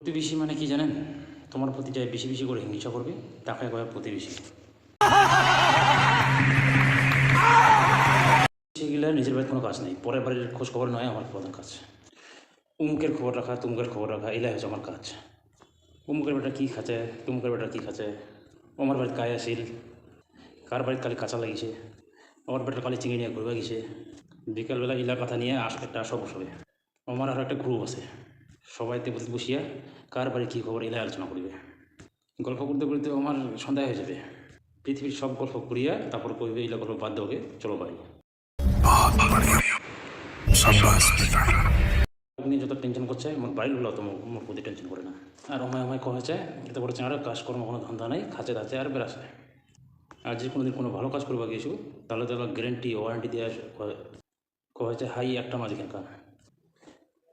প্রতিবেশী মানে কি জানেন? তোমার প্রতি যাই বেশি বেশি করে হিংসা করবে তাকে কয় প্রতিবেশী। সেগুলো নিজের বাড়ির কোনো কাজ নেই, পরের বাড়ির খোঁজ খবর নয় আমার প্রধান কাজ। উমুকের খবর রাখা, তুমুকের খবর রাখা, এলাই হচ্ছে আমার কাজ। উমুকের বেটা কী খাচ্ছে, তুমুকের বেটা কী খাচ্ছে, আমার বাড়িতে কায় আসিল, কার বাড়িতে কালি কাঁচা লাগিছে, আমার বেটার কালি চিংড়ি নিয়ে ঘুরবা গেছে। বিকালবেলা ইলা কথা নিয়ে একটা আসা বসবে। আমার আরও একটা গ্রুপ আছে, সবাই টেবিল বসিয়া কার বাড়ি কী খবর এলাই আলোচনা করবে। গল্প করতে করতে আমার সন্ধ্যা হয়ে যাবে। পৃথিবীর সব গল্প করিয়া তারপর কইবে এলা গল্প বাদ দেওয়া চলো বাড়ি। আপনি যত টেনশন করছে মোট বাড়ির হলো তো মোট প্রতি টেনশন করে না। আর আমায় কহেছে এতে করেছে আর কাজকর্ম কোনো ধান্দা নেই, খাঁচে দাঁচে আর বেড়াছে। আর যে কোনো দিন কোনো ভালো কাজ করবা গিয়েছু তাহলে গ্যারেন্টি ওয়ারেন্টি দিয়ে কহেছে হাই একটা মাঝে কেন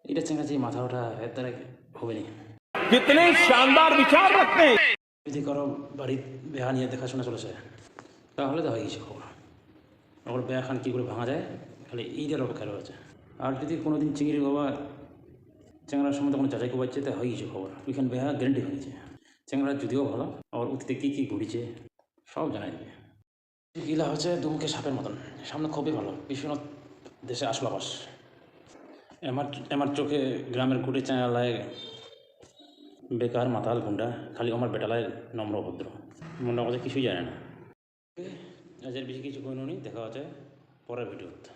এটা চেঙ্গা যে মাথা ওঠা এর দ্বারা হবে না। कितने शानदार विचार रखते हैं। যদি কারো বাড়ির বেহা নিয়ে দেখাশোনা চলেছে তাহলে তো হয়ে গেছে খবর। আবার বেহা খান কী করে ভাঙা যায় খালি এইটার অপেক্ষা রয়েছে। আর যদি কোনো দিন চিংড়ি বাবা চ্যাংড়ার সময় কোনো যাচাই করবার চেয়ে হয়ে গেছে খবর, ওইখানে বেহা গ্যারেন্টি হয়ে গেছে। চ্যাংড়া যদিও ভালো, আবার অতীতে কী কী ঘটেছে সব জানাই দেবে। গিলা হচ্ছে দুমুখে সাপের মতন, সামনে খুবই ভালো বিশ্বনাথ দেশে আসলা বাস। আমার চোখে গ্রামের ঘুটে চ্যাংড়ালায় বেকার মাতাল গুন্ডা, খালি আমার বেটালায় নম্র ভদ্র, মনটা কথা কিছুই জানে না। আজের বেশি কিছু কোনো নেই, দেখা হচ্ছে পরের ভিডিওতে।